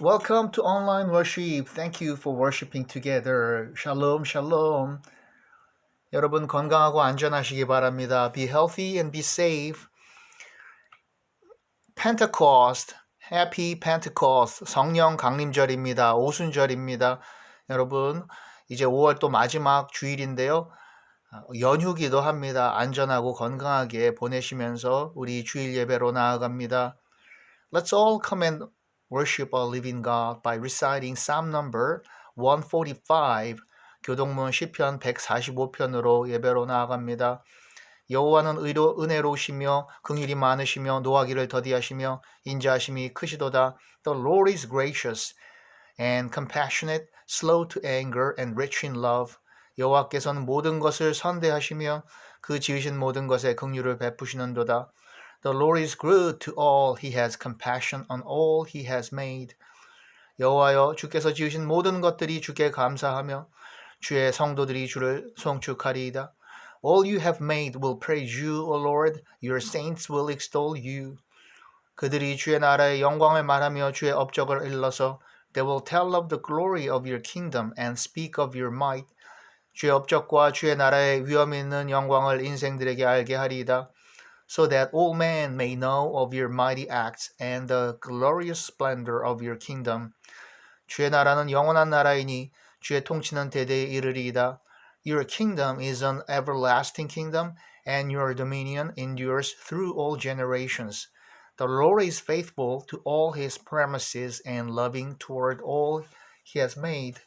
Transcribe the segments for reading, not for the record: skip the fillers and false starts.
Welcome to online worship. Thank you for worshiping together. Shalom, shalom. 여러분 건강하고 안전하시기 바랍니다. Be healthy and be safe. Pentecost, Happy Pentecost, 성령 강림절입니다. 오순절입니다. 여러분 이제 5월 또 마지막 주일인데요. 연휴기도 합니다. 안전하고 건강하게 보내시면서 우리 주일 예배로 나아갑니다. Let's all come and worship our living God by reciting Psalm number 145, 교동문 시편 145편으로 예배로 나아갑니다. 여호와는 은혜로우시며 긍휼이 많으시며 노하기를 더디하시며 인자하심이 크시도다. The Lord is gracious and compassionate, slow to anger and rich in love. 여호와께서는 모든 것을 선대하시며 그 지으신 모든 것에 긍휼을 베푸시는도다. The Lord is good to all. He has compassion on all he has made. 여호와여, 주께서 지으신 모든 것들이 주께 감사하며 주의 성도들이 주를 송축하리이다. All you have made will praise you, O Lord. Your saints will extol you. 그들이 주의 나라의 영광을 말하며 주의 업적을 일러서 They will tell of the glory of your kingdom and speak of your might. 주의 업적과 주의 나라의 위엄 있는 영광을 인생들에게 알게 하리이다. So that all men may know of your mighty acts and the glorious splendor of your kingdom. 주의 나라는 영원한 나라이니 주의 통치는 대대에 이르리이다. Your kingdom is an everlasting kingdom, and your dominion endures through all generations. The Lord is faithful to all his promises and loving toward all he has made.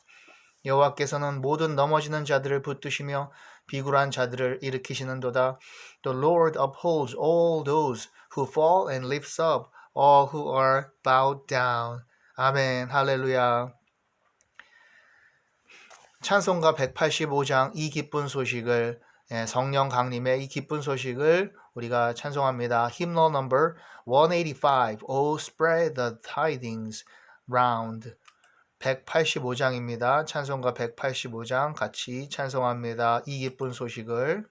여호와께서는 모든 넘어지는 자들을 붙드시며 비굴한 자들을 일으키시는도다. The Lord upholds all those who fall and lifts up all who are bowed down. 아멘. 할렐루야. 찬송가 185장 이 기쁜 소식을 성령 강림의 이 기쁜 소식을 우리가 찬송합니다. Hymnal number 185. Oh, spread the tidings round. 185장입니다. 찬송가 185장 같이 찬송합니다. 이 기쁜 소식을.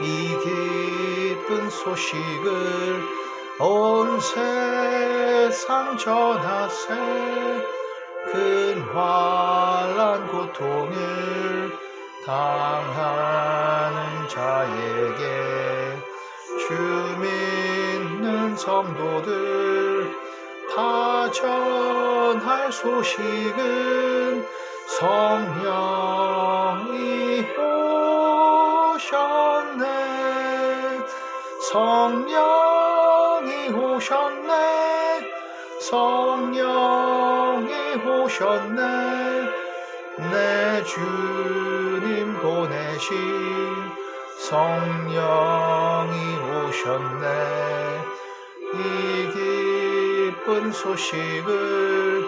이 기쁜 소식을 온 세상 전하세. 큰 환난 고통을 당하는 자에게 주 믿는 성도들 다 전할 소식은 성령이 오셨네. 성령이 오셨네. 성령이 오셨네. 내 주님 보내신 성령이 오셨네. 이 기쁜 소식을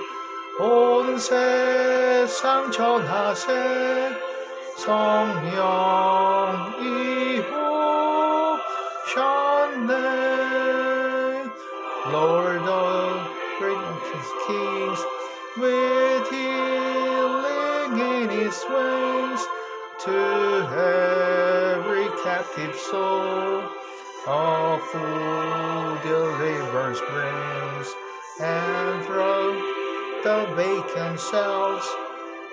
온 세상 전하세. 성령이 오셨네. Lord of great kings, with healing in his wings, to every captive soul a full deliverance brings, and from the vacant cells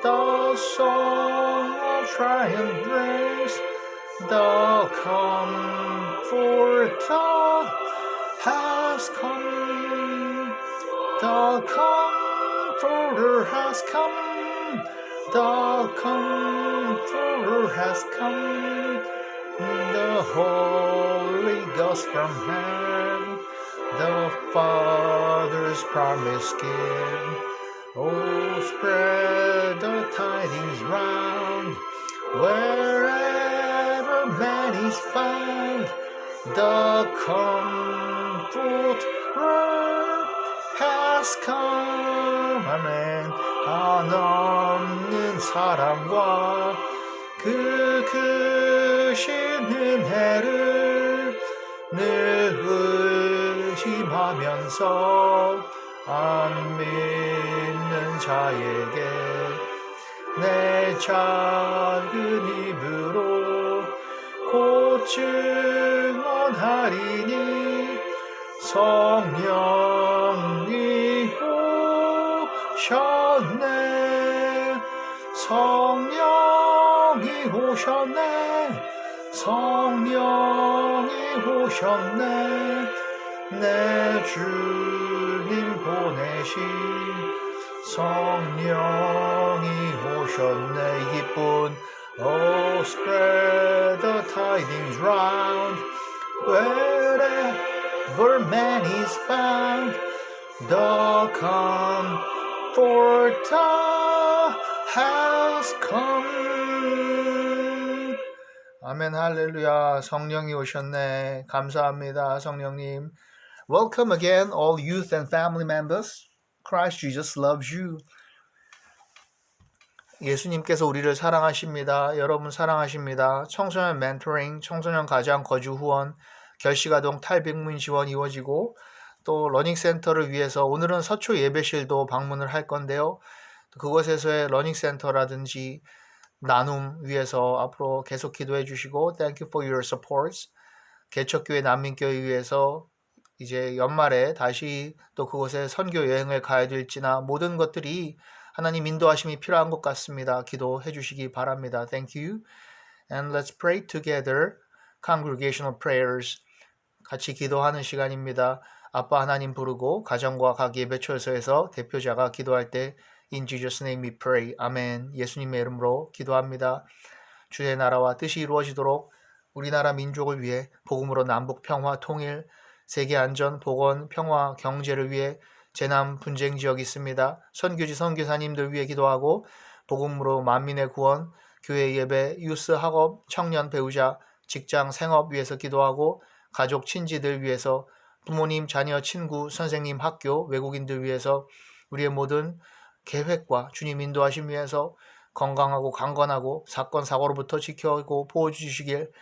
the song of triumph brings. The Comforter has come. The Comforter has come. The Comforter has come. The Holy Ghost from heaven, the Father's promise give. Oh, spread the tidings round, wherever man is found. The Comforter has come. 아멘. 한없는 사랑과 그 크신 은혜를 늘 의심하면서 안 믿는 자에게 내 작은 입으로 곧 증언하리니 성령이 오셨네 성령이 오셨네 성령이 오셨네 내 주님 보내신 성령이 오셨네 이 기쁜 Oh spread the tidings round wherever man is found the comforter has come 아멘 할렐루야 성령이 오셨네 감사합니다 성령님 Welcome again all youth and family members Christ Jesus loves you 예수님께서 우리를 사랑하십니다. 여러분 사랑하십니다. 청소년 멘토링, 청소년 가장 거주 후원, 결식아동 탈백문 지원 이루어지고 또 러닝센터를 위해서 오늘은 서초 예배실도 방문을 할 건데요. 그곳에서의 러닝센터라든지 나눔 위해서 앞으로 계속 기도해 주시고 Thank you for your supports. 개척교회 난민교회 위해서 이제 연말에 다시 또 그곳에 선교 여행을 가야 될지나 모든 것들이 하나님 인도하심이 필요한 것 같습니다. 기도해 주시기 바랍니다. Thank you. And let's pray together. Congregational prayers. 같이 기도하는 시간입니다. 아빠 하나님 부르고 가정과 각 예배처소에서 대표자가 기도할 때 In Jesus' name we pray. 아멘. 예수님의 이름으로 기도합니다. 주의 나라와 뜻이 이루어지도록 우리나라 민족을 위해 복음으로 남북 평화 통일, 세계 안전, 보건, 평화, 경제를 위해 재난 분쟁 지역이 있습니다. 선교지 선교사님들 위해 기도하고 복음으로 만민의 구원, 교회 예배, 유스 학업, 청년 배우자, 직장 생업 위해서 기도하고 가족 친지들 위해서 부모님, 자녀, 친구, 선생님, 학교, 외국인들 위해서 우리의 모든 계획과 주님 인도하심 위해서 건강하고 강건하고 사건 사고로부터 지켜고 보호주시길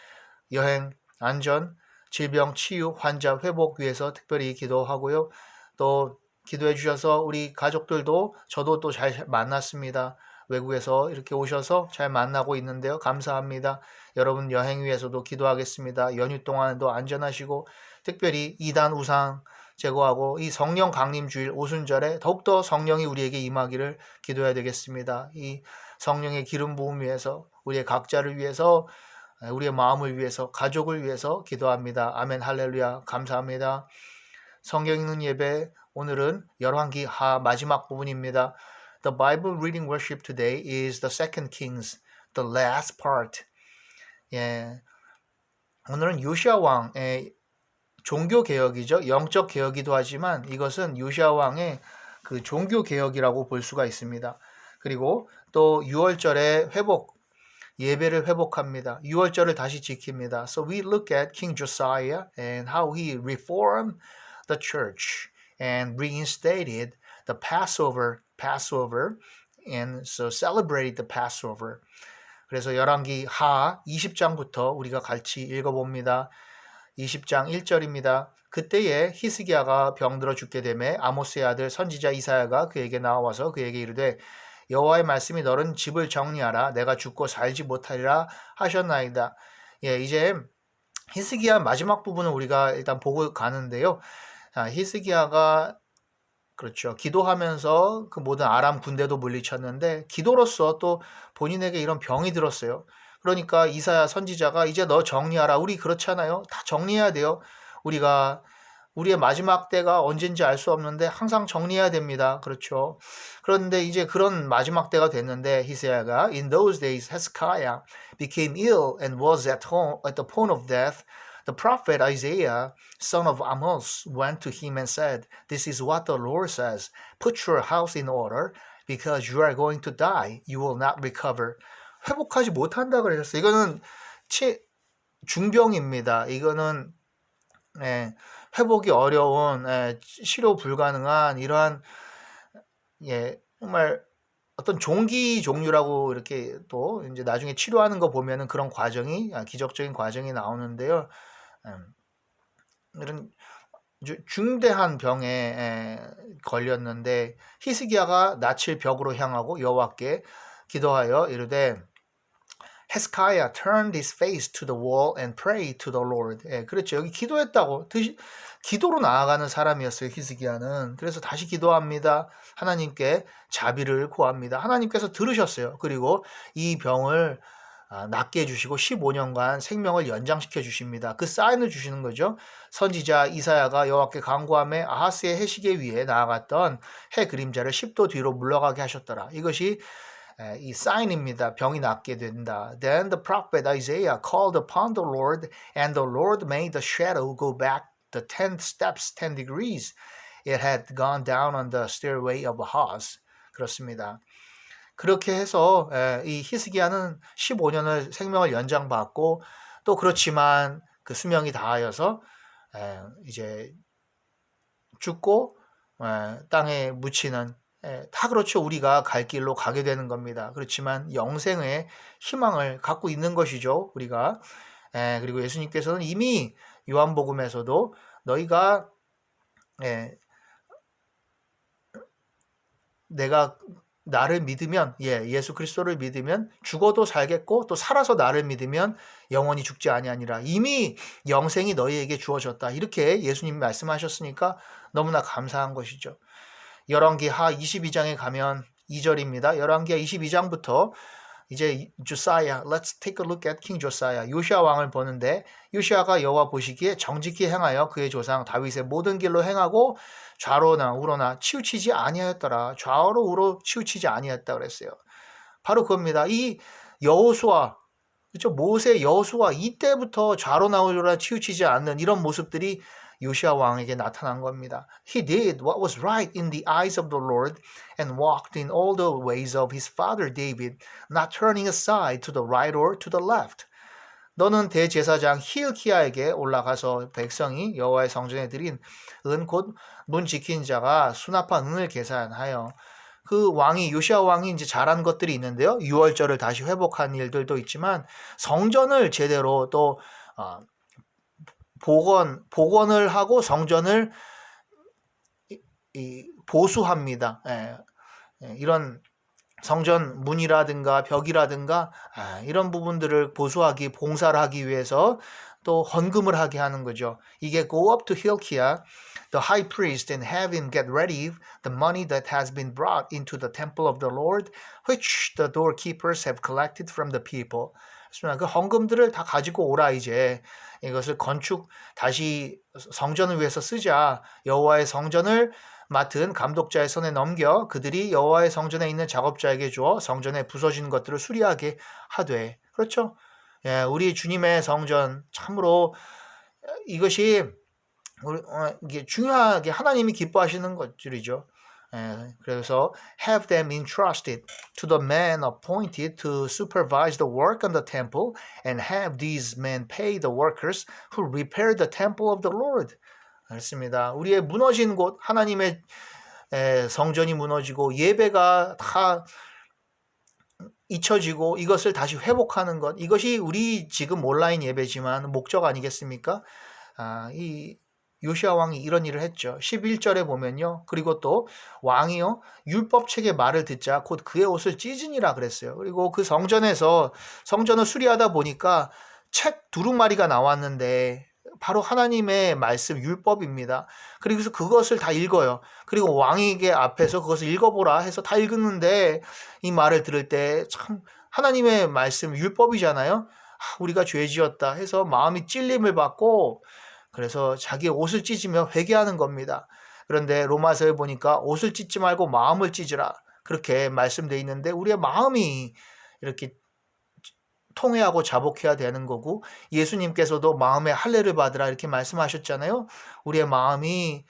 여행, 안전, 질병, 치유, 환자, 회복 위해서 특별히 기도하고요. 또 기도해 주셔서 우리 가족들도 저도 또 잘 만났습니다. 외국에서 이렇게 오셔서 잘 만나고 있는데요. 감사합니다. 여러분 여행 위해서도 기도하겠습니다. 연휴 동안도 안전하시고 특별히 이단 우상 제거하고 이 성령 강림 주일 오순절에 더욱더 성령이 우리에게 임하기를 기도해야 되겠습니다. 이 성령의 기름 부음 위해서 우리의 각자를 위해서 우리의 마음을 위해서 가족을 위해서 기도합니다. 아멘 할렐루야 감사합니다. 성경 읽는 예배 오늘은 열왕기 하 마지막 부분입니다. The Bible reading worship today is the second Kings, the last part. 예, 오늘은 요시야 왕의 종교 개혁이죠. 영적 개혁이기도 하지만 이것은 요시야 왕의 그 종교 개혁이라고 볼 수가 있습니다. 그리고 또 6월절에 회복 예배를 회복합니다. 6월절을 다시 지킵니다. So we look at King Josiah and how he reformed the church and reinstated the Passover and so celebrated the Passover. 그래서 열왕기 하 20장부터 우리가 같이 읽어봅니다. 20장 1절입니다. 그때에 히스기야가 병들어 죽게 되매 아모스의 아들 선지자 이사야가 그에게 나와서 그에게 이르되 여호와의 말씀이 너는 집을 정리하라 내가 죽고 살지 못하리라 하셨나이다. 예, 이제 히스기야 마지막 부분을 우리가 일단 보고 가는데요. 히스기야가 그렇죠. 기도하면서 그 모든 아람 군대도 물리쳤는데 기도로서 또 본인에게 이런 병이 들었어요. 그러니까 이사야 선지자가 이제 너 정리하라. 우리 그렇잖아요. 다 정리해야 돼요. 우리가 우리의 마지막 때가 언젠지 알 수 없는데 항상 정리해야 됩니다. 그렇죠. 그런데 이제 그런 마지막 때가 됐는데 히스기야가 In those days Hezekiah became ill and was at home at the point of death. The prophet Isaiah, son of Amos, went to him and said, This is what the Lord says. Put your house in order because you are going to die. You will not recover. 회복하지 못한다 그러셨어요. 이거는 중병입니다. 이거는 회복이 어려운 치료 불가능한 이러한 정말 어떤 종기 종류라고 이렇게 또 이제 나중에 치료하는 거 보면은 그런 과정이 기적적인 과정이 나오는데요. 이런 중대한 병에 걸렸는데 히스기야가 낯을 벽으로 향하고 여호와께 기도하여 이르되 Hezekiah turned his face to the wall and prayed to the Lord. 그렇죠. 여기 기도했다고. 기도로 나아가는 사람이었어요. 히스기야는. 그래서 다시 기도합니다. 하나님께 자비를 구합니다. 하나님께서 들으셨어요. 그리고 이 병을 낫게 해주시고 15년간 생명을 연장시켜 주십니다. 그 사인을 주시는 거죠. 선지자 이사야가 여호와께 간구하며 아하스의 해시계 위에 나아갔던 해 그림자를 10도 뒤로 물러가게 하셨더라. 이것이 이 사인입니다. 병이 낫게 된다. Then the prophet Isaiah called upon the Lord, and the Lord made the shadow go back the 10 steps, 10 degrees. It had gone down on the stairway of Ahaz. 그렇습니다. 그렇게 해서 이 히스기야는 15년을 생명을 연장받고 또 그렇지만 그 수명이 다하여서 이제 죽고 땅에 묻히는 다 그렇죠. 우리가 갈 길로 가게 되는 겁니다. 그렇지만 영생의 희망을 갖고 있는 것이죠. 우리가 그리고 예수님께서는 이미 요한복음에서도 너희가 내가 나를 믿으면 예수 그리스도를 믿으면 죽어도 살겠고 또 살아서 나를 믿으면 영원히 죽지 아니하니라. 이미 영생이 너희에게 주어졌다. 이렇게 예수님이 말씀하셨으니까 너무나 감사한 것이죠. 열왕기하 22장에 가면 2절입니다. 열왕기하 22장부터 이제 조사야, let's take a look at King Josiah. 요시아 왕을 보는데 요시아가 여호와 보시기에 정직히 행하여 그의 조상 다윗의 모든 길로 행하고 좌로나 우로나 치우치지 아니하였더라. 좌우로 우로 치우치지 아니하였다 그랬어요. 바로 그겁니다. 이 여호수아, 그렇죠? 모세 여호수아 이때부터 좌로나 우로나 치우치지 않는 이런 모습들이 요시아 왕에게 나타난 겁니다. He did what was right in the eyes of the Lord and walked in all the ways of his father David, not turning aside to the right or to the left. 너는 대제사장 히일키야에게 올라가서 백성이 여호와의 성전에 드린 은 곧 문 지킨 자가 수납한 은을 계산하여 그 왕이 요시아 왕이 이제 잘한 것들이 있는데요. 유월절을 다시 회복한 일들도 있지만 성전을 제대로 또 복원을 하고 성전을 보수합니다. 이런 성전 문이라든가 벽이라든가 이런 부분들을 보수하기, 봉사를 하기 위해서 또 헌금을 하게 하는 거죠. 이게 go up to Hilkiah, the high priest, and have him get ready the money that has been brought into the temple of the Lord, which the doorkeepers have collected from the people. 그 헌금들을 다 가지고 오라 이제. 이것을 다시 성전을 위해서 쓰자. 여호와의 성전을 맡은 감독자의 손에 넘겨 그들이 여호와의 성전에 있는 작업자에게 주어 성전에 부서진 것들을 수리하게 하되. 그렇죠? 우리 주님의 성전 참으로 이것이 이게 중요하게 하나님이 기뻐하시는 것들이죠. 그래서 have them entrusted to the men appointed to supervise the work on the temple and have these men pay the workers who repair the temple of the Lord. 그렇습니다. 우리의 무너진 곳 하나님의 성전이 무너지고 예배가 다 잊혀지고 이것을 다시 회복하는 것 이것이 우리 지금 온라인 예배지만 목적 아니겠습니까? 이 요시아 왕이 이런 일을 했죠. 11절에 보면요. 그리고 또 왕이요. 율법책의 말을 듣자 곧 그의 옷을 찢으니라 그랬어요. 그리고 그 성전에서 성전을 수리하다 보니까 책 두루마리가 나왔는데 바로 하나님의 말씀 율법입니다. 그래서 그것을 다 읽어요. 그리고 왕에게 앞에서 그것을 읽어보라 해서 다 읽었는데 이 말을 들을 때 참 하나님의 말씀 율법이잖아요. 우리가 죄 지었다 해서 마음이 찔림을 받고 그래서 자기 옷을 찢으며 회개하는 겁니다. 그런데 로마서에 보니까 옷을 찢지 말고 마음을 찢으라 그렇게 말씀되어 있는데 우리의 마음이 이렇게 통회하고 자복해야 되는 거고 예수님께서도 마음에 할례를 받으라 이렇게 말씀하셨잖아요. 우리의 마음이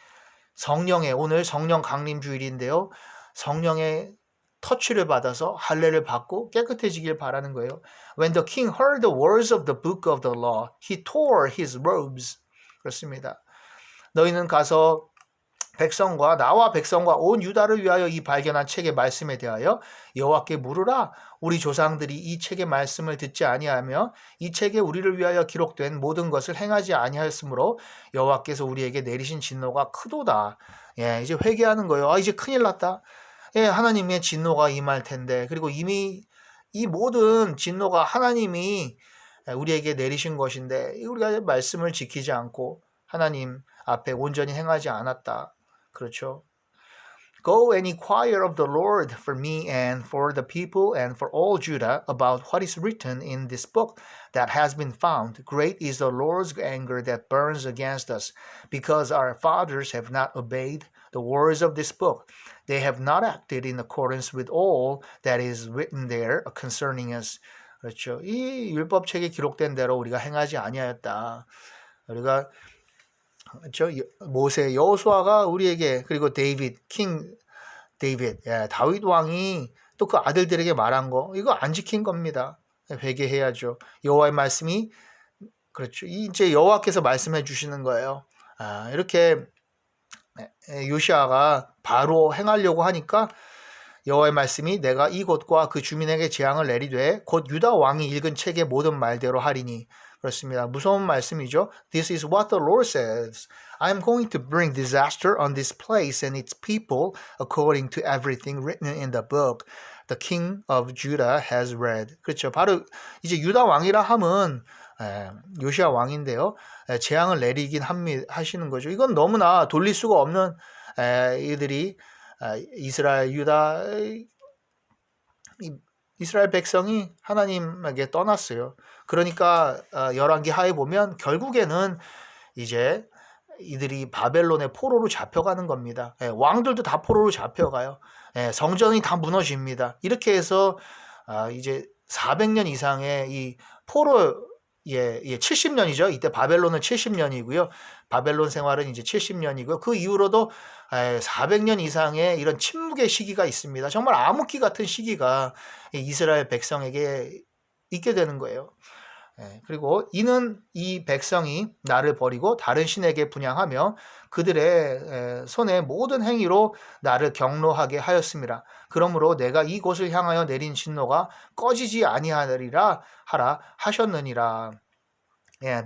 성령의 오늘 성령 강림 주일인데요. 성령의 터치를 받아서 할례를 받고 깨끗해지길 바라는 거예요. When the king heard the words of the book of the law, he tore his robes. 그렇습니다. 너희는 가서 백성과 나와 백성과 온 유다를 위하여 이 발견한 책의 말씀에 대하여 여호와께 물으라. 우리 조상들이 이 책의 말씀을 듣지 아니하며 이 책에 우리를 위하여 기록된 모든 것을 행하지 아니하였으므로 여호와께서 우리에게 내리신 진노가 크도다. 예, 이제 회개하는 거예요. 아, 이제 큰일 났다. 예, 하나님의 진노가 임할 텐데. 그리고 이미 이 모든 진노가 하나님이 우리에게 내리신 것인데 우리가 말씀을 지키지 않고 하나님 앞에 온전히 행하지 않았다. 그렇죠. Go and inquire of the Lord for me and for the people and for all Judah about what is written in this book that has been found. Great is the Lord's anger that burns against us, because our fathers have not obeyed the words of this book. They have not acted in accordance with all that is written there concerning us. 그렇죠. 이 율법책에 기록된 대로 우리가 행하지 아니하였다. 우리가 그렇죠. 모세 여호수아가 우리에게 그리고 킹 데이빗, 다윗 왕이 또 그 아들들에게 말한 거 이거 안 지킨 겁니다. 회개해야죠. 여호와의 말씀이 그렇죠. 이제 여호와께서 말씀해 주시는 거예요. 이렇게 요시아가 바로 행하려고 하니까 여호와의 말씀이 내가 이곳과 그 주민에게 재앙을 내리되 곧 유다 왕이 읽은 책의 모든 말대로 하리니. 그렇습니다. 무서운 말씀이죠. This is what the Lord says. I am going to bring disaster on this place and its people according to everything written in the book the king of Judah has read. 그렇죠. 바로 이제 유다 왕이라 함은 요시아 왕인데요. 재앙을 내리긴 하시는 거죠. 이건 너무나 돌릴 수가 없는 이들이 이스라엘 유다 이스라엘 백성이 하나님에게 떠났어요. 그러니까 열왕기 하에 보면 결국에는 이제 이들이 바벨론의 포로로 잡혀가는 겁니다. 왕들도 다 포로로 잡혀가요. 성전이 다 무너집니다. 이렇게 해서 이제 400년 이상의 이 포로 70년이죠. 이때 바벨론은 70년이고요. 바벨론 생활은 이제 70년이고요. 그 이후로도 400년 이상의 이런 침묵의 시기가 있습니다. 정말 암흑기 같은 시기가 이스라엘 백성에게 있게 되는 거예요. 그리고 이는 이 백성이 나를 버리고 다른 신에게 분향하며 그들의 손의 모든 행위로 나를 경노하게 하였습니다. 그러므로 내가 이곳을 향하여 내린 진노가 꺼지지 아니하리라 하라 하셨느니라.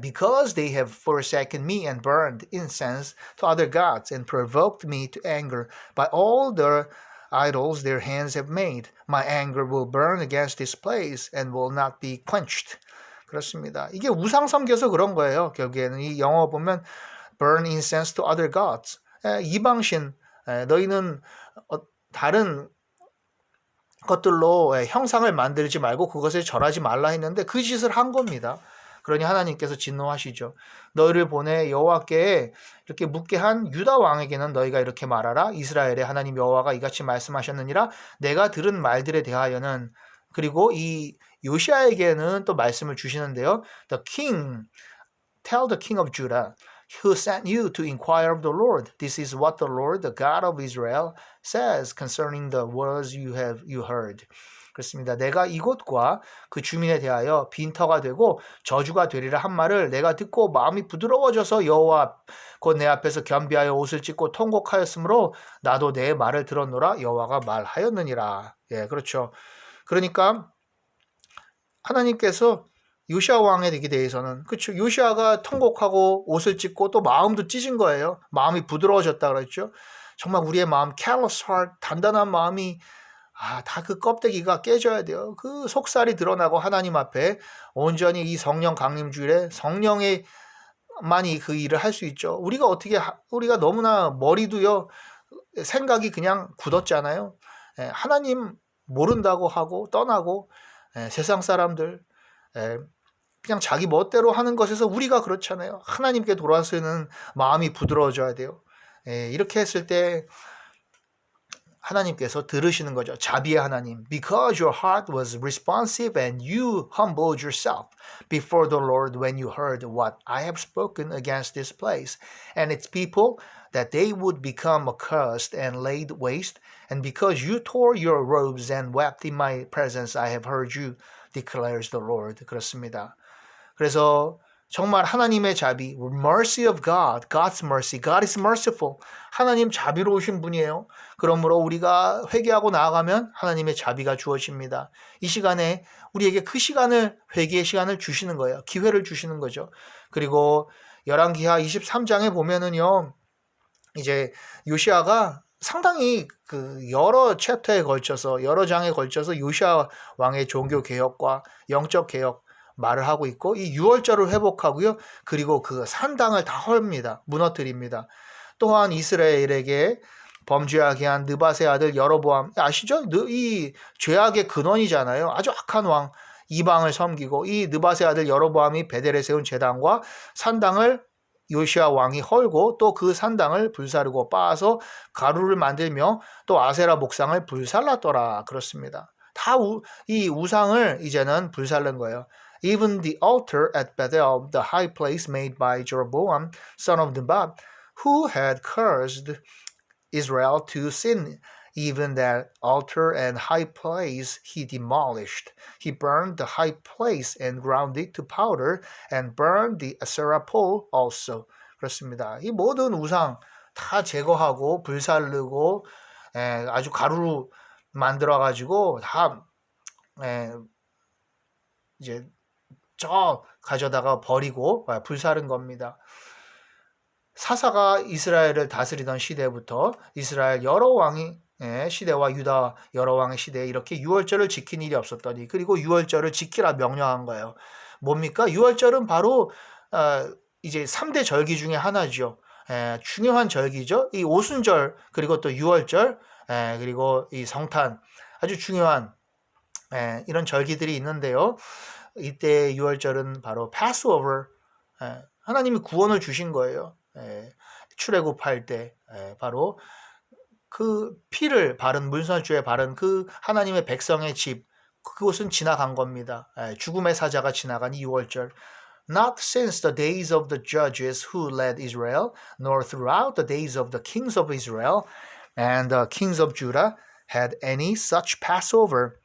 Because they have forsaken me and burned incense to other gods and provoked me to anger by all their idols their hands have made, my anger will burn against this place and will not be quenched. 그렇습니다. 이게 우상 섬겨서 그런 거예요. 결국에는 이 영어 보면 burn incense to other gods. 이방신, 너희는 다른 것들로 형상을 만들지 말고 그것을 절하지 말라 했는데 그 짓을 한 겁니다. 그러니 하나님께서 진노하시죠. 너희를 보내 여호와께 이렇게 묻게 한 유다 왕에게는 너희가 이렇게 말하라. 이스라엘의 하나님 여호와가 이같이 말씀하셨느니라. 내가 들은 말들에 대하여는 그리고 이 요시아에게는 또 말씀을 주시는데요. The king, tell the king of Judah, who sent you to inquire of the Lord. This is what the Lord, the God of Israel, says concerning the words you heard. 그렇습니다. 내가 이곳과 그 주민에 대하여 빈터가 되고 저주가 되리라 한 말을 내가 듣고 마음이 부드러워져서 여호와 곧 내 앞에서 겸비하여 옷을 찢고 통곡하였으므로 나도 내 말을 들었노라 여호와가 말하였느니라. 그렇죠. 그러니까 하나님께서 요시아 왕에게 대해서는 그렇죠. 요시아가 통곡하고 옷을 찢고 또 마음도 찢은 거예요. 마음이 부드러워졌다 그랬죠. 정말 우리의 마음, callous heart, 단단한 마음이 다 그 껍데기가 깨져야 돼요. 그 속살이 드러나고 하나님 앞에 온전히 이 성령 강림주일에 성령의 만이 그 일을 할 수 있죠. 우리가 너무나 머리도요 생각이 그냥 굳었잖아요. 하나님 모른다고 하고 떠나고 세상 사람들 그냥 자기 멋대로 하는 것에서 우리가 그렇잖아요. 하나님께 돌아서는 마음이 부드러워져야 돼요. 이렇게 했을 때 하나님께서 들으시는 거죠. 자비의 하나님. Because your heart was responsive and you humbled yourself before the Lord when you heard what I have spoken against this place and its people, that they would become accursed and laid waste. And because you tore your robes and wept in my presence, I have heard you, declares the Lord. 그렇습니다. 그래서 정말 하나님의 자비, mercy of God, God's mercy, God is merciful. 하나님 자비로우신 분이에요. 그러므로 우리가 회개하고 나아가면 하나님의 자비가 주어집니다. 이 시간에 우리에게 그 시간을, 회개의 시간을 주시는 거예요. 기회를 주시는 거죠. 그리고 열왕기하 23장에 보면은요, 이제 요시아가 상당히 그 여러 챕터에 걸쳐서, 여러 장에 걸쳐서 요시아 왕의 종교 개혁과 영적 개혁 말을 하고 있고, 이 유월절을 회복하고요. 그리고 그 산당을 다 헐입니다. 무너뜨립니다. 또한 이스라엘에게 범죄하게 한 느밧의 아들 여로보암, 아시죠? 이 죄악의 근원이잖아요. 아주 악한 왕, 이방을 섬기고, 이 느밧의 아들 여로보암이 베델에 세운 제단과 산당을 요시아 왕이 헐고, 또 그 산당을 불사르고 빻아서 가루를 만들며 또 아세라 목상을 불살랐더라. 그렇습니다. 다 이 우상을 이제는 불살른 거예요. Even the altar at Bethel, the high place made by Jeroboam, son of Nebat, who had cursed Israel to sin, even that altar and high place he demolished. He burned the high place and ground it to powder and burned the Asherah pole also. 그렇습니다. 이 모든 우상 다 제거하고 불살르고 아주 가루로 만들어 가지고 다 이제 저 가져다가 버리고 불사른 겁니다. 사사가 이스라엘을 다스리던 시대부터 이스라엘 여러 왕이 시대와 유다 여러 왕의 시대에 이렇게 유월절을 지킨 일이 없었더니, 그리고 유월절을 지키라 명령한 거예요. 뭡니까? 유월절은 바로 이제 3대 절기 중에 하나죠. 중요한 절기죠. 이 오순절, 그리고 또 유월절, 그리고 이 성탄, 아주 중요한 이런 절기들이 있는데요. 이때 유월절은 바로 패스오버, 하나님이 구원을 주신 거예요. 출애굽할 때 바로 그 피를 바른, 문설주에 바른 그 하나님의 백성의 집, 그곳은 지나간 겁니다. 죽음의 사자가 지나간 이 유월절. Not since the days of the judges who led Israel, nor throughout the days of the kings of Israel and the kings of Judah had any such Passover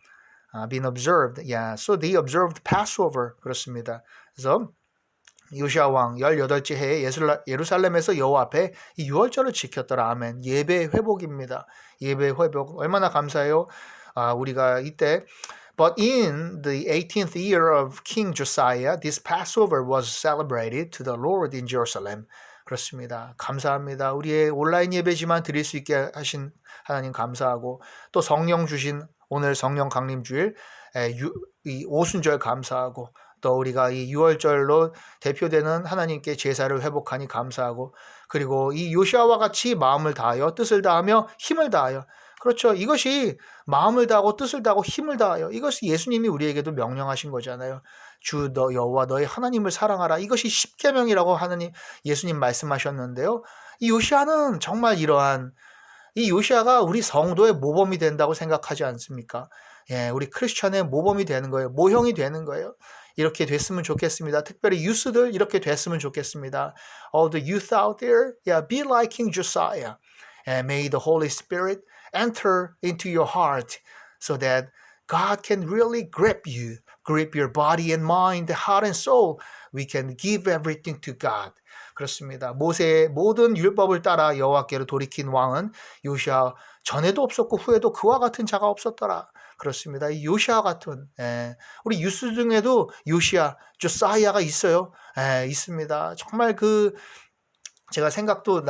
been observed. Yeah, so they observed Passover. 그렇습니다. 그래서 요시아 왕 18째 해에 예루살렘에서 여호와 앞에 이 유월절을 지켰더라. 아멘. 예배 회복입니다. 예배 회복 얼마나 감사해요. 우리가 이때 But in the 18th year of King Josiah, this Passover was celebrated to the Lord in Jerusalem. 그렇습니다. 감사합니다. 우리의 온라인 예배지만 드릴 수 있게 하신 하나님 감사하고, 또 성령 주신 오늘 성령 강림주일 이 오순절 감사하고, 또 우리가 이 유월절로 대표되는 하나님께 제사를 회복하니 감사하고, 그리고 이 요시아와 같이 마음을 다하여 뜻을 다하며 힘을 다하여, 그렇죠. 이것이 마음을 다하고 뜻을 다하고 힘을 다하여, 이것이 예수님이 우리에게도 명령하신 거잖아요. 주 너 여호와 너의 하나님을 사랑하라. 이것이 십계명이라고 하나님 예수님 말씀하셨는데요. 이 요시아는 정말 이러한, 이 요시아가 우리 성도의 모범이 된다고 생각하지 않습니까? 우리 크리스천의 모범이 되는 거예요. 모형이 되는 거예요. 이렇게 됐으면 좋겠습니다. 특별히 유스들 이렇게 됐으면 좋겠습니다. All the youth out there, be like King Josiah. And may the Holy Spirit enter into your heart so that God can really grip you, grip your body and mind, heart and soul. We can give everything to God. 그렇습니다. 모세의 모든 율법을 따라 여호와께로 돌이킨 왕은 요시아 전에도 없었고 후에도 그와 같은 자가 없었더라. 그렇습니다. 이 요시아 같은, 우리 유스 중에도 요시아, 조사이아가 있어요. 있습니다. 정말 제가 생각도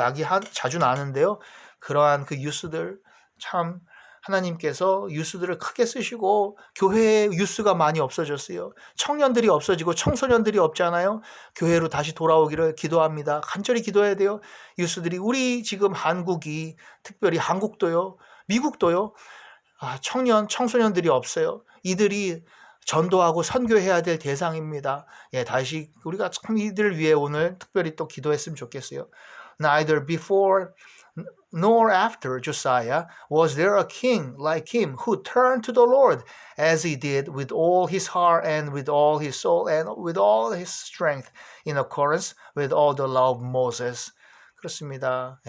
자주 나는데요. 그러한 그 유스들, 참 하나님께서 유스들을 크게 쓰시고, 교회에 유스가 많이 없어졌어요. 청년들이 없어지고 청소년들이 없잖아요. 교회로 다시 돌아오기를 기도합니다. 간절히 기도해야 돼요. 유스들이, 우리 지금 한국이, 특별히 한국도요, 미국도요, 청소년들이 없어요. 이들이 전도하고 선교해야 될 대상입니다. 다시 우리가 참 이들을 위해 오늘 특별히 또 기도했으면 좋겠어요. Neither before nor after Josiah was there a king like him who turned to the Lord as he did with all his heart and with all his soul and with all his strength in accordance with all the law of Moses. 그렇습니다.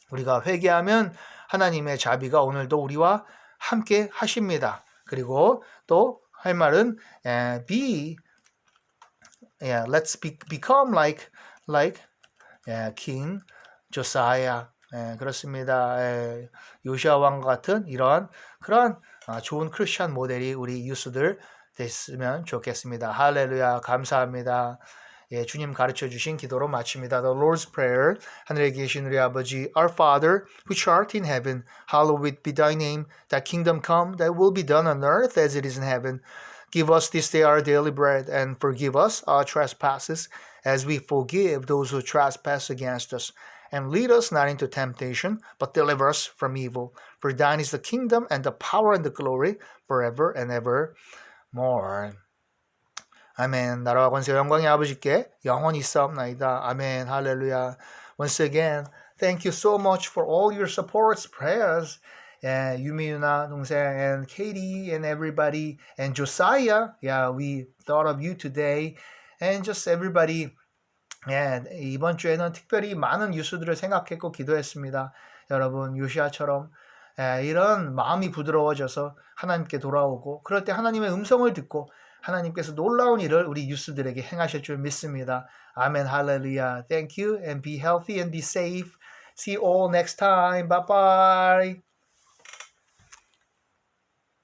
우리가 회개하면 하나님의 자비가 오늘도 우리와 함께 하십니다. 그리고 또 할 말은 be yeah, let's become like King Josiah. 그렇습니다. 요시아 왕 같은 이런 그런 좋은 크리스천 모델이 우리 유스들 됐으면 좋겠습니다. 할렐루야. 감사합니다. 주님 가르쳐 주신 기도로 마칩니다. The Lord's Prayer. 하늘에 계신 우리 아버지, Our Father, which art in heaven, hallowed be thy name. Thy kingdom come, thy will be done on earth as it is in heaven. Give us this day our daily bread, and forgive us our trespasses, as we forgive those who trespass against us. And lead us not into temptation, but deliver us from evil. For thine is the kingdom, and the power, and the glory, forever and ever. More. 아멘. 나라와 권세 영광의 아버지께 영원히 있사옵나이다. 아멘. 할렐루야. Once again, thank you so much for all your supports, prayers. And 유미유나 동생 and Katie and everybody and Josiah. Yeah, we thought of you today. And just everybody. 이번 주에는 특별히 많은 유수들을 생각했고 기도했습니다. 여러분 요시아처럼 이런 마음이 부드러워져서 하나님께 돌아오고 그럴 때 하나님의 음성을 듣고 하나님께서 놀라운 일을 우리 유스들에게 행하실 줄 믿습니다. 아멘 할렐루야. Thank you and be healthy and be safe. See you all next time. Bye bye.